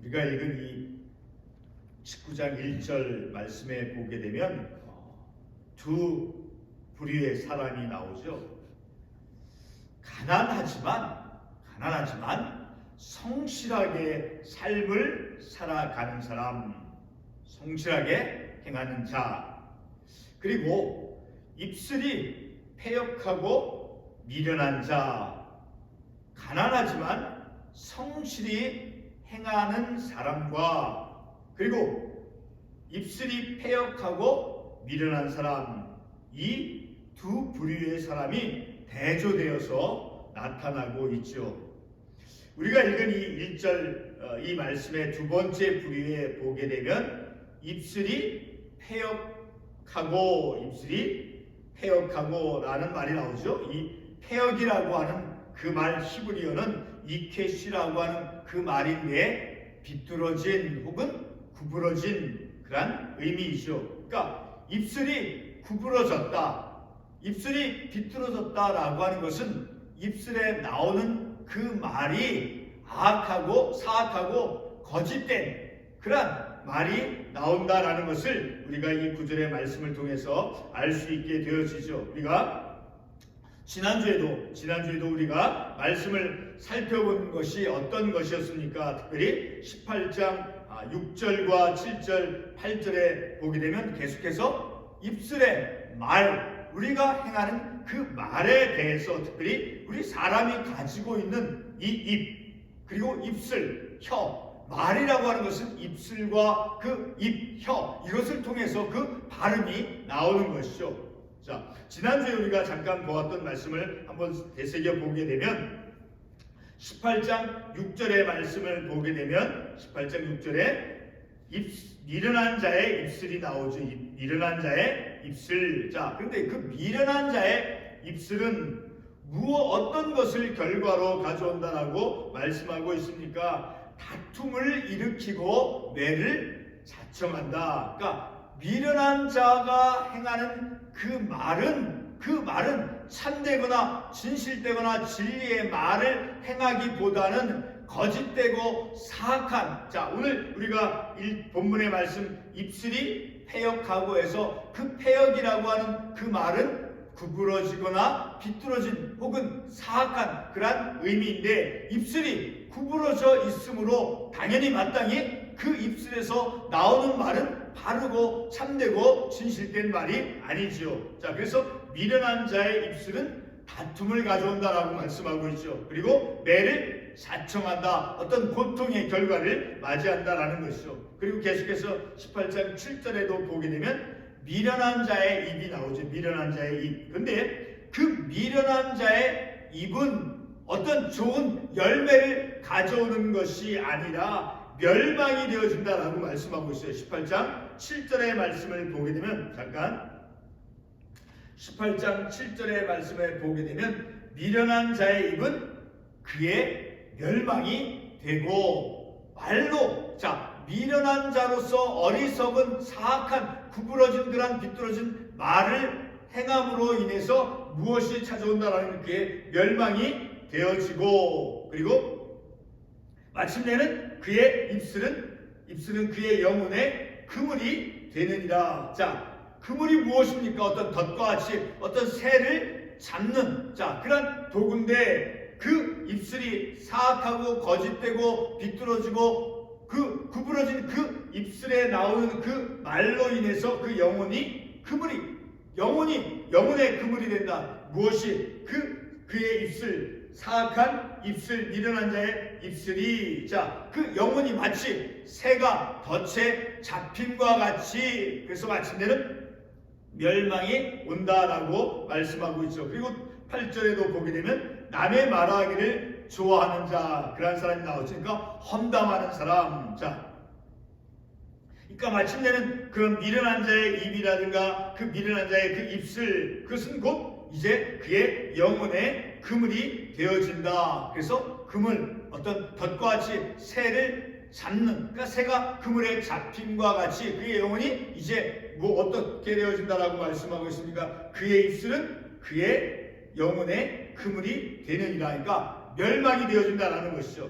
우리가 읽은 이 19장 1절 말씀에 보게 되면 두 부류의 사람이 나오죠. 가난하지만 성실하게 삶을 살아가는 사람, 성실하게 행하는 자, 그리고 입술이 패역하고 미련한 자, 가난하지만 성실히 행하는 사람과 그리고 입술이 패역하고 미련한 사람, 이 두 부류의 사람이 대조되어서 나타나고 있죠. 우리가 읽은 이 1절 이 말씀의 두 번째 부류에 보게 되면 입술이 패역하고 라는 말이 나오죠. 이 패역이라고 하는 그 말 히브리어는 이케시라고 하는 그 말인데 비뚤어진 혹은 구부러진 그런 의미이죠. 그러니까 입술이 구부러졌다, 입술이 비뚤어졌다라고 하는 것은 입술에 나오는 그 말이 악하고 사악하고 거짓된 그런 말이 나온다라는 것을 우리가 이 구절의 말씀을 통해서 알 수 있게 되어지죠. 우리가 지난주에도 우리가 말씀을 살펴본 것이 어떤 것이었습니까? 특별히 18장 6절과 7절, 8절에 보게 되면 계속해서 입술의 말, 우리가 행하는 그 말에 대해서 특별히 우리 사람이 가지고 있는 이 입, 그리고 입술, 혀, 말이라고 하는 것은 입술과 그 입, 혀, 이것을 통해서 그 발음이 나오는 것이죠. 자, 지난주에 우리가 잠깐 보았던 말씀을 한번 되새겨 보게 되면 18장 6절의 말씀을 보게 되면 18장 6절에 미련한 자의 입술이 나오죠. 미련한 자의 입술. 자, 그런데 그 미련한 자의 입술은 어떤 것을 결과로 가져온다라고 말씀하고 있습니까? 다툼을 일으키고 뇌를 자청한다. 그러니까 미련한 자가 행하는 그 말은 참되거나 진실되거나 진리의 말을 행하기보다는 거짓되고 사악한, 자, 오늘 우리가 본문의 말씀 입술이 패역하고 해서 그 패역이라고 하는 그 말은 구부러지거나 비뚤어진 혹은 사악한 그런 의미인데, 입술이 구부러져 있으므로 당연히 마땅히 그 입술에서 나오는 말은 바르고 참되고 진실된 말이 아니지요. 자, 그래서 미련한 자의 입술은 다툼을 가져온다라고 말씀하고 있죠. 그리고 매를 자청한다, 어떤 고통의 결과를 맞이한다라는 것이죠. 그리고 계속해서 18장 7절에도 보게 되면 미련한 자의 입이 나오죠. 미련한 자의 입. 근데 그 미련한 자의 입은 어떤 좋은 열매를 가져오는 것이 아니라 멸망이 되어진다라고 말씀하고 있어요. 18장 7절의 말씀을 보게 되면, 잠깐 18장 7절의 말씀을 보게 되면 미련한 자의 입은 그의 멸망이 되고 말로, 자, 미련한 자로서 어리석은 사악한 구부러진 그런 비뚤어진 말을 행함으로 인해서 무엇이 찾아온다라는 게 멸망이 되어지고, 그리고 마침내는 그의 입술은 그의 영혼의 그물이 되느니라. 자, 그물이 무엇입니까? 어떤 덫과 같이 어떤 새를 잡는, 자, 그런 도구인데, 그 입술이 사악하고 거짓되고 비뚤어지고 그 구부러진 그 입술에 나오는 그 말로 인해서 그 영혼의 그물이 된다. 무엇이? 그의 입술, 사악한 입술, 미련한 자의 입술이, 자, 그 영혼이 마치 새가 덫에 잡힘과 같이, 그래서 마침내는 멸망이 온다라고 말씀하고 있죠. 그리고 8절에도 보게 되면 남의 말하기를 좋아하는 자, 그런 사람이 나오죠. 그러니까 험담하는 사람. 자, 그러니까 마침내는 그런 미련한 자의 입이라든가 그 미련한 자의 그 입술, 그것은 곧 이제 그의 영혼의 그물이 되어진다. 그래서 그물, 어떤 덫과 같이 새를 잡는, 그러니까 새가 그물에 잡힘과 같이 그의 영혼이 이제 어떻게 되어진다라고 말씀하고 있습니까? 그의 입술은 그의 영혼의 그물이 되느니라. 그러니까 멸망이 되어진다라는 것이죠.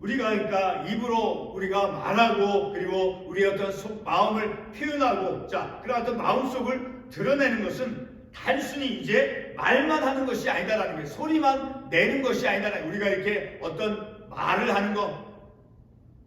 우리가 그러니까 입으로 우리가 말하고 그리고 우리의 어떤 속 마음을 표현하고 자 그런 어떤 마음속을 드러내는 것은 단순히 이제 말만 하는 것이 아니다라는 거예요. 소리만 내는 것이 아니다라는 거예요. 우리가 이렇게 어떤 말을 하는 거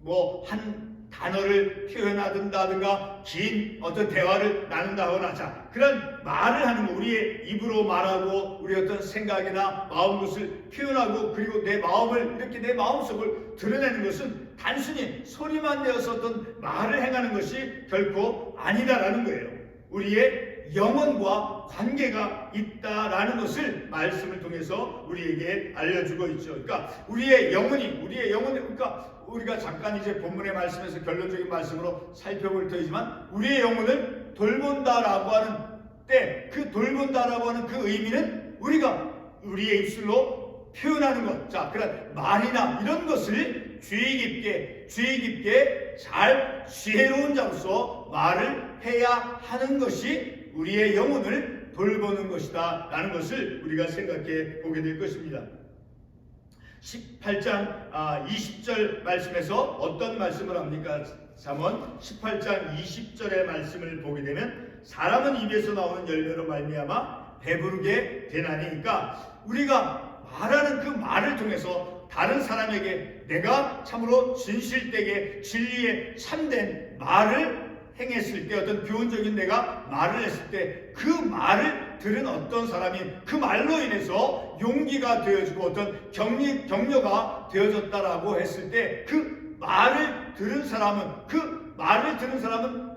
뭐 한 단어를 표현하든가 긴 어떤 대화를 나눈다거나 자 그런 말을 하는 거 우리의 입으로 말하고 우리 어떤 생각이나 마음 것을 표현하고 그리고 내 마음을 이렇게 내 마음속을 드러내는 것은 단순히 소리만 내어서 어떤 말을 행하는 것이 결코 아니다라는 거예요. 우리의 영혼과 관계가 있다라는 것을 말씀을 통해서 우리에게 알려주고 있죠. 그러니까 우리의 영혼이 그러니까 우리가 잠깐 이제 본문의 말씀에서 결론적인 말씀으로 살펴볼 터이지만 우리의 영혼을 돌본다라고 하는 때 그 돌본다라고 하는 그 의미는 우리가 우리의 입술로 표현하는 것, 자 그런 말이나 이런 것을 주의 깊게 잘 지혜로운 자로서 말을 해야 하는 것이 우리의 영혼을 돌보는 것이다 라는 것을 우리가 생각해 보게 될 것입니다. 18장 20절 말씀에서 어떤 말씀을 합니까? 잠언 18장 20절의 말씀을 보게 되면 사람은 입에서 나오는 열매로 말미암아 배부르게 되나니, 그러니까 우리가 말하는 그 말을 통해서 다른 사람에게 내가 참으로 진실되게 진리에 참된 말을 행했을 때 어떤 교훈적인 내가 말을 했을 때 그 말을 들은 어떤 사람이 그 말로 인해서 용기가 되어지고 어떤 격려가 되어졌다라고 했을 때 그 말을 들은 사람은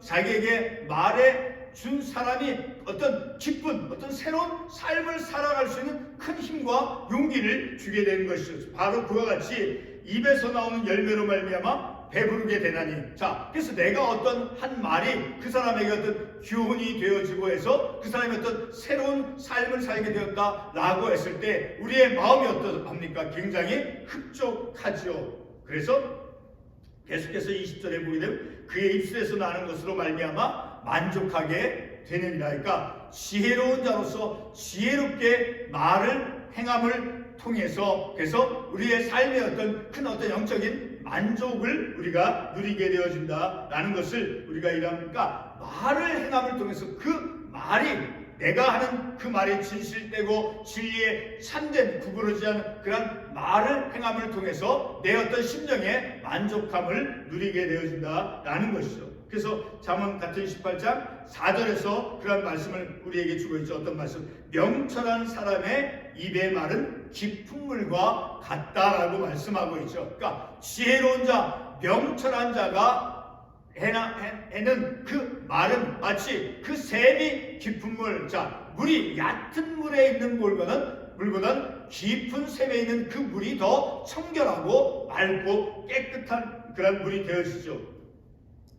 자기에게 말해 준 사람이 어떤 기쁜 어떤 새로운 삶을 살아갈 수 있는 큰 힘과 용기를 주게 되는 것이죠. 바로 그와 같이 입에서 나오는 열매로 말미암아 배부르게 되나니. 자, 그래서 내가 어떤 한 말이 그 사람에게 어떤 교훈이 되어지고 해서 그 사람이 어떤 새로운 삶을 살게 되었다라고 했을 때 우리의 마음이 어떠합니까? 굉장히 흡족하지요. 그래서 계속해서 20절에 보게 되면 그의 입술에서 나는 것으로 말미암아 만족하게 되느니라. 그러니까 지혜로운 자로서 지혜롭게 말을 행함을 통해서 그래서 우리의 삶의 어떤 큰 어떤 영적인 만족을 우리가 누리게 되어진다라는 것을 우리가 이러니까 말을 행함을 통해서 그 말이 내가 하는 그 말이 진실되고 진리에 참된 구부러지지 않은 그런 말을 행함을 통해서 내 어떤 심령의 만족함을 누리게 되어진다라는 것이죠. 그래서 잠언 같은 18장 4절에서 그런 말씀을 우리에게 주고 있죠. 어떤 말씀? 명철한 사람의 입의 말은 깊은 물과 같다라고 말씀하고 있죠. 그러니까 지혜로운 자, 명철한 자가 해는 그 말은 마치 그 샘이 깊은 물, 자 물이 얕은 물에 있는 물보다는 깊은 샘에 있는 그 물이 더 청결하고 맑고 깨끗한 그런 물이 되어지죠.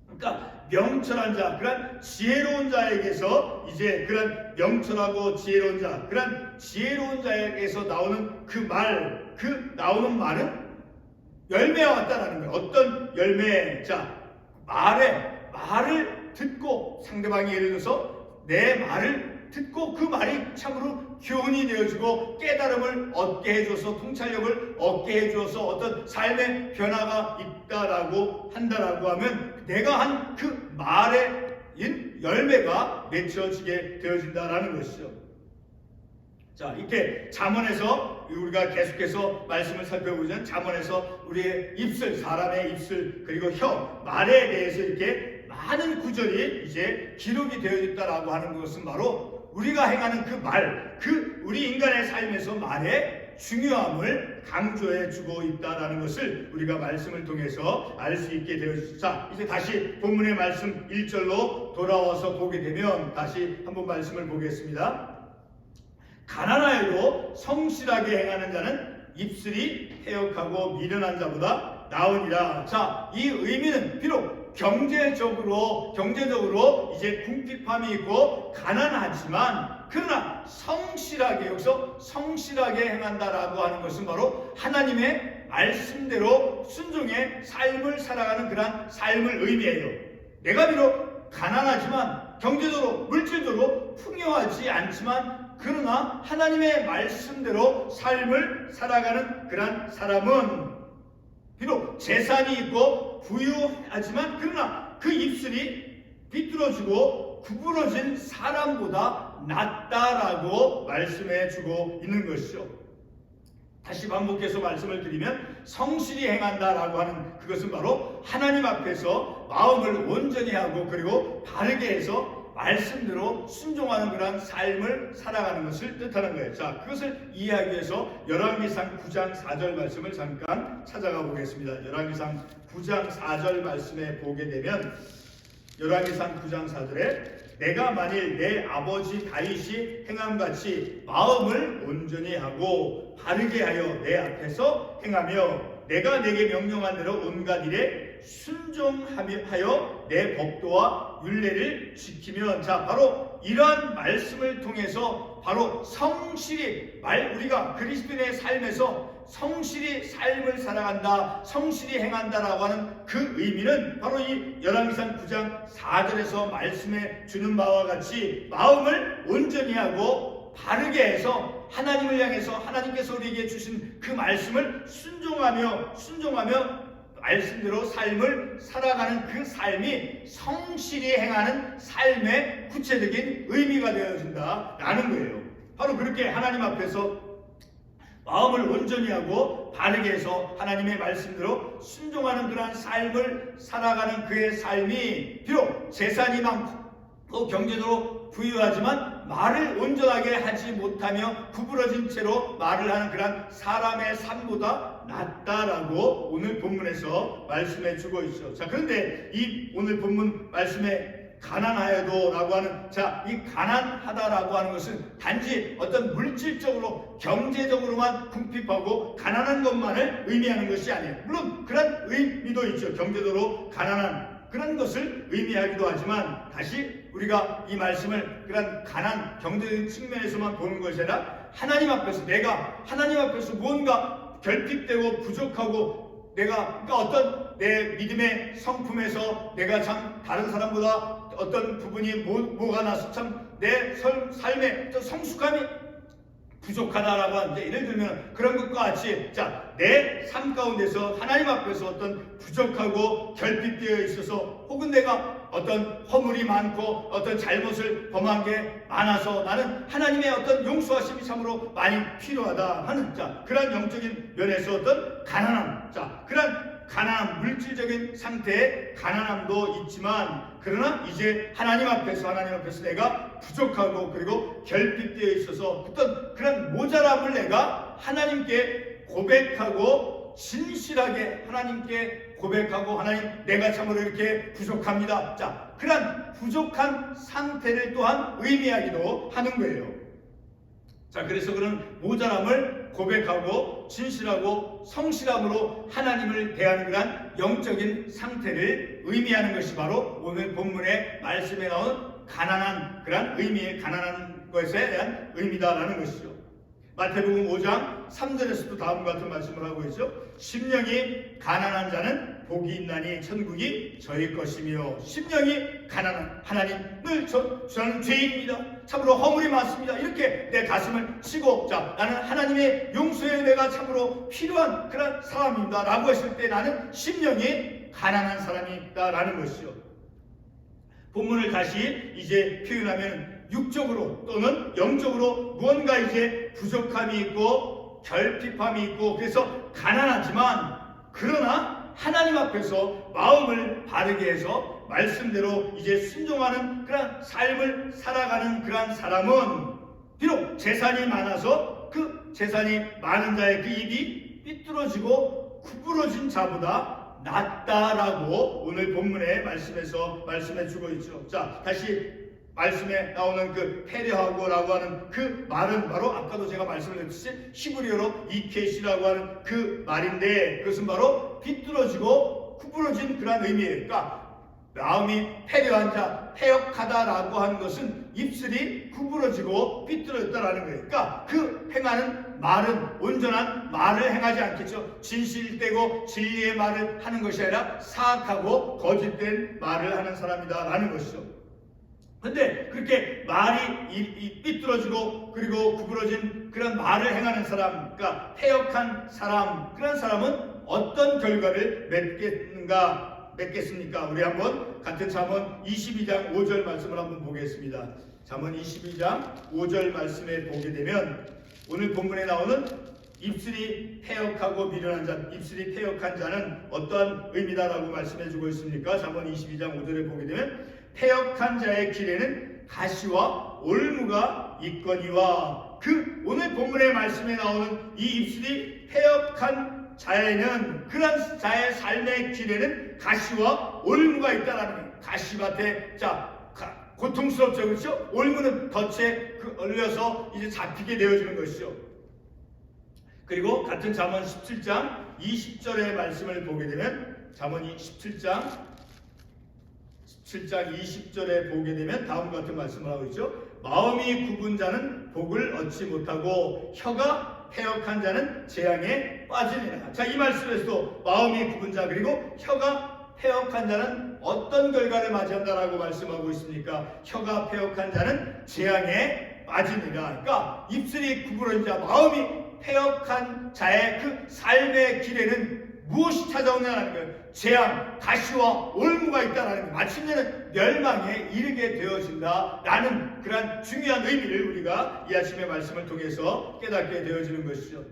그러니까 명철한 자, 그런 지혜로운 자에게서 이제 그런 명철하고 지혜로운 자, 그런 지혜로운 자에게서 나오는 그 나오는 말은 열매와 같다라는 거예요. 어떤 열매? 자, 말을 듣고 상대방이 예를 들어서 내 말을 듣고 그 말이 참으로 교훈이 되어지고 깨달음을 얻게 해줘서 통찰력을 얻게 해줘서 어떤 삶의 변화가 있다라고 한다라고 하면 내가 한 그 말의 열매가 맺혀지게 되어진다라는 것이죠. 자, 이렇게 잠언에서 우리가 계속해서 말씀을 살펴보자면 잠언에서 우리의 입술, 사람의 입술 그리고 혀, 말에 대해서 이렇게 많은 구절이 이제 기록이 되어 있다라고 하는 것은 바로 우리가 행하는 그 말, 우리 인간의 삶에서 말의 중요함을 강조해 주고 있다라는 것을 우리가 말씀을 통해서 알 수 있게 되어있습니다. 자, 이제 다시 본문의 말씀 1절로 돌아와서 보게 되면 다시 한번 말씀을 보겠습니다. 가난하여도 성실하게 행하는 자는 입술이 해역하고 미련한 자보다 나으니라. 자, 이 의미는 비록 경제적으로 이제 궁핍함이 있고 가난하지만 그러나 성실하게, 여기서 성실하게 행한다라고 하는 것은 바로 하나님의 말씀대로 순종의 삶을 살아가는 그러한 삶을 의미해요. 내가 비록 가난하지만 경제적으로 물질적으로 풍요하지 않지만 그러나 하나님의 말씀대로 삶을 살아가는 그러한 사람은 비록 재산이 있고 부유하지만 그러나 그 입술이 삐뚤어지고 구부러진 사람보다 낫다라고 말씀해 주고 있는 것이죠. 다시 반복해서 말씀을 드리면 성실히 행한다라고 하는 그것은 바로 하나님 앞에서 마음을 온전히 하고 그리고 바르게 해서 말씀대로 순종하는 그런 삶을 살아가는 것을 뜻하는 거예요. 자, 그것을 이해하기 위해서 열왕기상 9장 4절 말씀을 잠깐 찾아가 보겠습니다. 열왕기상 9장 4절 말씀에 보게 되면 열왕기상 9장 4절에 내가 만일 내 아버지 다윗이 행함같이 마음을 온전히 하고 바르게 하여 내 앞에서 행하며 내가 내게 명령한 대로 온갖 일에 순종하여 내 법도와 율례를 지키면, 자, 바로 이러한 말씀을 통해서 바로 성실히 우리가 그리스도인의 삶에서 성실히 삶을 살아간다, 성실히 행한다라고 하는 그 의미는 바로 이 열왕기상 9장 4절에서 말씀해 주는 바와 같이 마음을 온전히 하고 바르게 해서 하나님을 향해서 하나님께서 우리에게 주신 그 말씀을 순종하며 말씀대로 삶을 살아가는 그 삶이 성실히 행하는 삶의 구체적인 의미가 되어진다라는 거예요. 바로 그렇게 하나님 앞에서 마음을 온전히 하고 바르게 해서 하나님의 말씀대로 순종하는 그러한 삶을 살아가는 그의 삶이 비록 재산이 많고 경제적으로 부유하지만 말을 온전하게 하지 못하며 구부러진 채로 말을 하는 그런 사람의 삶보다 낫다라고 오늘 본문에서 말씀해 주고 있죠. 자, 그런데 이 오늘 본문 말씀에 가난하여도 라고 하는, 자, 이 가난하다라고 하는 것은 단지 어떤 물질적으로 경제적으로만 궁핍하고 가난한 것만을 의미하는 것이 아니에요. 물론 그런 의미도 있죠. 경제적으로 가난한 그런 것을 의미하기도 하지만 다시 우리가 이 말씀을 그런 가난 경제적인 측면에서만 보는 것이 아니라 하나님 앞에서 내가 하나님 앞에서 무언가 결핍되고 부족하고 내가 그러니까 어떤 내 믿음의 성품에서 내가 참 다른 사람보다 어떤 부분이 뭐가 나서 참 내 삶의 어떤 성숙함이 부족하다라고 하는데, 예를 들면 그런 것과 같이, 자, 내 삶 가운데서 하나님 앞에서 어떤 부족하고 결핍되어 있어서 혹은 내가 어떤 허물이 많고 어떤 잘못을 범한 게 많아서 나는 하나님의 어떤 용서하심이 참으로 많이 필요하다 하는, 자, 그런 영적인 면에서 어떤 가난함, 자, 그런 가난함, 물질적인 상태의 가난함도 있지만 그러나 이제 하나님 앞에서 내가 부족하고 그리고 결핍되어 있어서 어떤 그런 모자람을 내가 하나님께 고백하고 진실하게 하나님께 고백하고, 하나님 내가 참으로 이렇게 부족합니다. 자, 그런 부족한 상태를 또한 의미하기도 하는 거예요. 자, 그래서 그런 모자람을 고백하고 진실하고 성실함으로 하나님을 대하는 그런 영적인 상태를 의미하는 것이 바로 오늘 본문의 말씀에 나온 가난한 그런 의미의 가난한 것에 대한 의미다라는 것이죠. 마태복음 5장 3절에서도 다음과 같은 말씀을 하고 있죠. 심령이 가난한 자는 복이 있나니 천국이 저희 것이며, 심령이 가난한 하나님을 저는 죄인입니다. 참으로 허물이 많습니다. 이렇게 내 가슴을 치고, 자, 나는 하나님의 용서에 내가 참으로 필요한 그런 사람입니다 라고 했을 때 나는 심령이 가난한 사람이다라는 것이죠. 본문을 다시 이제 표현하면 육적으로 또는 영적으로 무언가 이제 부족함이 있고 결핍함이 있고 그래서 가난하지만 그러나 하나님 앞에서 마음을 바르게 해서 말씀대로 이제 순종하는 그런 삶을 살아가는 그런 사람은 비록 재산이 많아서 그 재산이 많은 자의 그 입이 삐뚤어지고 구부러진 자보다 낫다라고 오늘 본문의 말씀에서 말씀해 주고 있죠. 자, 다시 말씀에 나오는 그 패려하고라고 하는 그 말은 바로 아까도 제가 말씀을 드렸듯이 히브리어로 이케시라고 하는 그 말인데, 그것은 바로 삐뚤어지고 구부러진 그런 의미예요. 그러니까 마음이 패려한 자, 패역하다라고 하는 것은 입술이 구부러지고 삐뚤어졌다라는 거예요. 그러니까 그 행하는 말은 온전한 말을 행하지 않겠죠. 진실되고 진리의 말을 하는 것이 아니라 사악하고 거짓된 말을 하는 사람이다라는 것이죠. 근데 그렇게 말이 삐뚤어지고 그리고 구부러진 그런 말을 행하는 사람, 그러니까 패역한 사람, 그런 사람은 어떤 결과를 맺겠습니까? 우리 한번 같은 잠언 22장 5절 말씀을 한번 보겠습니다. 잠언 22장 5절 말씀에 보게 되면 오늘 본문에 나오는 입술이 패역하고 미련한 자, 입술이 패역한 자는 어떠한 의미다라고 말씀해주고 있습니까? 잠언 22장 5절에 보게 되면 패역한 자의 길에는 가시와 올무가 있거니와, 그 오늘 본문의 말씀에 나오는 이 입술이 패역한 자에는, 그런 자의 삶의 길에는 가시와 올무가 있다라는 거예요. 가시밭에 고통스럽죠, 그렇죠? 올무는 덫에 얼려서 이제 잡히게 되어지는 것이죠. 그리고 같은 잠언 17장 20절의 말씀을 보게 되면 잠언 17장 20절에 보게 되면 다음과 같은 말씀을 하고 있죠. 마음이 굽은 자는 복을 얻지 못하고 혀가 패역한 자는 재앙에 빠지니라. 자, 이 말씀에서도 마음이 굽은 자 그리고 혀가 패역한 자는 어떤 결과를 맞이한다라고 말씀하고 있습니까? 혀가 패역한 자는 재앙에 빠지니라. 그러니까 입술이 구부러진 자, 마음이 패역한 자의 그 삶의 길에는 무엇이 찾아오냐는 거예요. 재앙, 가시와 올무가 있다는 거예요. 마침내는 멸망에 이르게 되어진다라는 그러한 중요한 의미를 우리가 이 아침의 말씀을 통해서 깨닫게 되어지는 것이죠.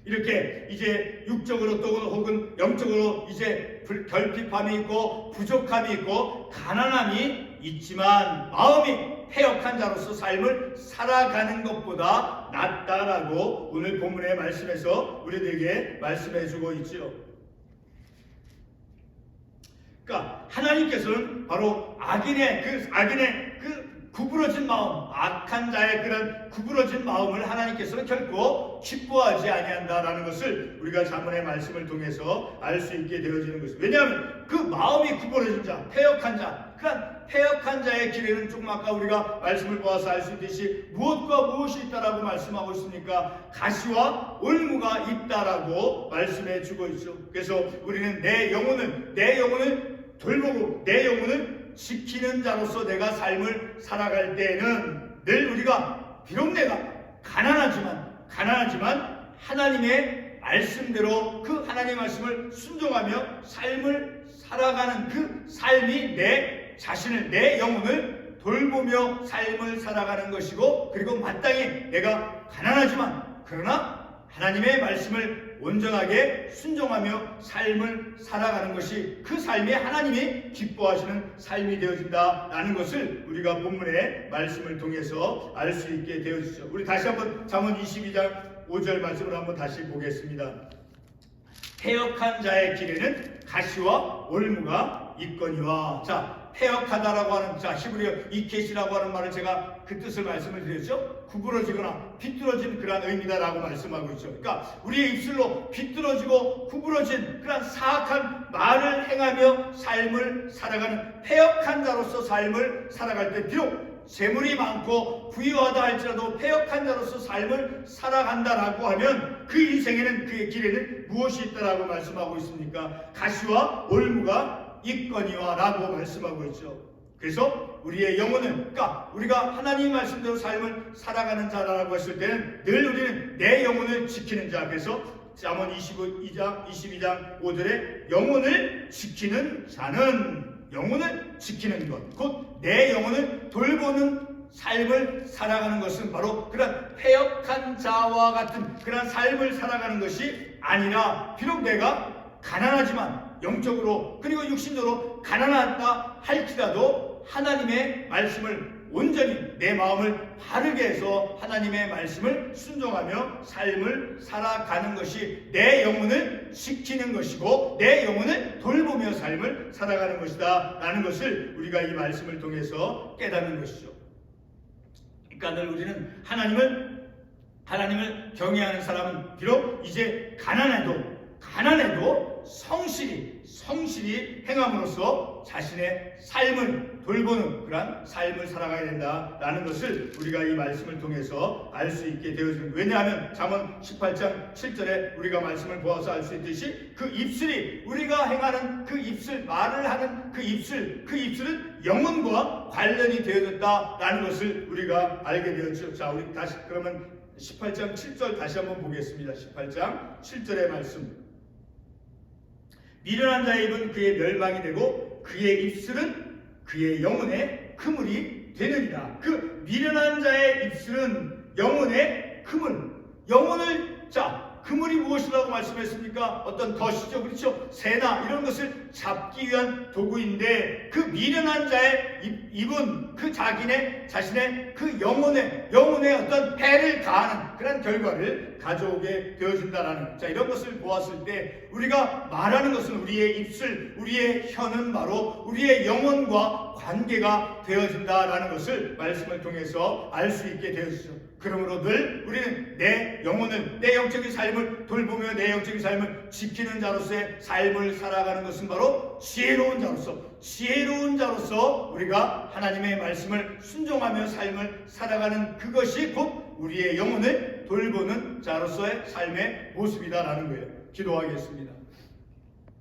이렇게 이제 육적으로 또 혹은 영적으로 이제 결핍함이 있고 부족함이 있고 가난함이 있지만 마음이 패역한 자로서 삶을 살아가는 것보다 낫다라고 오늘 본문의 말씀에서 우리들에게 말씀해주고 있죠. 그러니까 하나님께서는 바로 악인의 그 구부러진 마음, 악한 자의 그런 구부러진 마음을 하나님께서는 결코 기뻐하지 아니한다라는 것을 우리가 잠언의 말씀을 통해서 알 수 있게 되어지는 것입니다. 왜냐하면 그 마음이 구부러진 자, 패역한 자, 그러니까 패역한 자의 길에는 조금 아까 우리가 말씀을 보아서 알 수 있듯이 무엇과 무엇이 있다라고 말씀하고 있습니까? 가시와 올무가 있다라고 말씀해 주고 있죠. 그래서 우리는 내 영혼을 돌보고 내 영혼을 지키는 자로서 내가 삶을 살아갈 때에는 늘 우리가 비록 내가 가난하지만 하나님의 말씀대로 그 하나님의 말씀을 순종하며 삶을 살아가는 그 삶이 내 자신을, 내 영혼을 돌보며 삶을 살아가는 것이고, 그리고 마땅히 내가 가난하지만 그러나 하나님의 말씀을 온전하게 순종하며 삶을 살아가는 것이 그 삶에 하나님이 기뻐하시는 삶이 되어진다라는 것을 우리가 본문의 말씀을 통해서 알 수 있게 되어지죠. 우리 다시 한번 잠언 22장 5절 말씀을 한번 다시 보겠습니다. 패역한 자의 길에는 가시와 올무가 있거니와. 자, 패역하다라고 하는, 자, 히브리어 이켓이라고 하는 말을 제가 그 뜻을 말씀을 드렸죠. 구부러지거나 비뚤어진 그러한 의미다라고 말씀하고 있죠. 그러니까 우리의 입술로 비뚤어지고 구부러진 그러한 사악한 말을 행하며 삶을 살아가는 패역한 자로서 삶을 살아갈 때 비록 재물이 많고 부유하다 할지라도 패역한 자로서 삶을 살아간다라고 하면 그 인생에는, 그의 길에는 무엇이 있다라고 말씀하고 있습니까? 가시와 올무가 있거니와 라고 말씀하고 있죠. 그래서 우리의 영혼은, 그러니까 우리가 하나님 말씀대로 삶을 살아가는 자라고 했을 때는 늘 우리는 내 영혼을 지키는 자. 그래서 잠언 22장 5절에 영혼을 지키는 자는, 영혼을 지키는 것, 곧 내 영혼을 돌보는 삶을 살아가는 것은 바로 그런 패역한 자와 같은 그런 삶을 살아가는 것이 아니라, 비록 내가 가난하지만 영적으로 그리고 육신적으로 가난하다 할지라도 하나님의 말씀을 온전히 내 마음을 바르게 해서 하나님의 말씀을 순종하며 삶을 살아가는 것이 내 영혼을 지키는 것이고 내 영혼을 돌보며 삶을 살아가는 것이다 라는 것을 우리가 이 말씀을 통해서 깨닫는 것이죠. 그러니까 늘 우리는 하나님을 경외하는 사람은 비록 이제 가난해도 성실히 행함으로써 자신의 삶을 돌보는 그러한 삶을 살아가야 된다라는 것을 우리가 이 말씀을 통해서 알 수 있게 되어집니다. 왜냐하면 잠언 18장 7절에 우리가 말씀을 보아서 알 수 있듯이 그 입술이, 우리가 행하는 그 입술, 말을 하는 그 입술은 영혼과 관련이 되어졌다라는 것을 우리가 알게 되었죠. 자, 우리 다시 그러면 18장 7절 다시 한번 보겠습니다. 18장 7절의 말씀. 미련한 자의 입은 그의 멸망이 되고 그의 입술은 그의 영혼의 그물이 되느니라. 그 미련한 자의 입술은 영혼의 그물. 영혼을 그물이 무엇이라고 말씀했습니까? 어떤 덫이죠. 그렇죠? 새나 이런 것을 잡기 위한 도구인데 그 미련한 자의 입은 그 자신의 그 영혼에 어떤 해를 가하는 그런 결과를 가져오게 되어진다라는 이런 것을 보았을 때 우리가 말하는 것은 우리의 입술, 우리의 혀는 바로 우리의 영혼과 관계가 되어진다라는 것을 말씀을 통해서 알 수 있게 되었죠. 그러므로 늘 우리는 내 영혼을, 내 영적인 삶을 돌보며 내 영적인 삶을 지키는 자로서의 삶을 살아가는 것은 바로 지혜로운 자로서 우리가 하나님의 말씀을 순종하며 삶을 살아가는 그것이 곧 우리의 영혼을 돌보는 자로서의 삶의 모습이다라는 거예요. 기도하겠습니다.